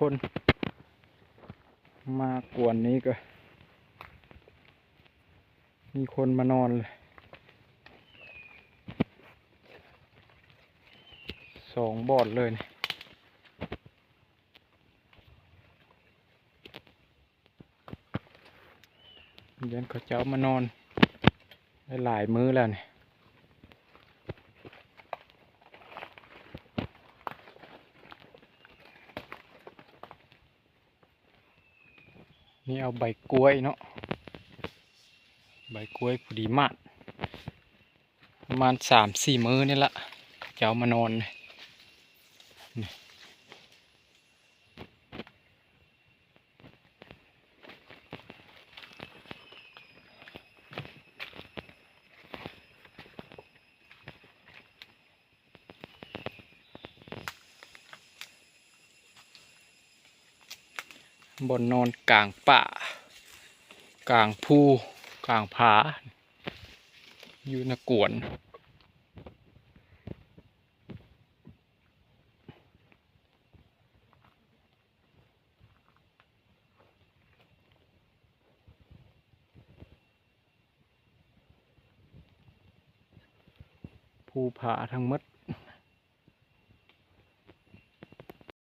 คนมากวนนี้ก็มีคนมานอนเลย2 บอดเลยนะเดี๋ยวเขาเจ้ามานอนได้หลายมื้อแล้วนี่นี่เอาใบกล้วยเนาะใบกล้วยพอดีมากประมาณ3-4 มื้อนี่ละเจ้ามานอนนี่บนนอนกลางป่ากลางภูกลางผาอยู่ในกวนภูผาทั้งหมด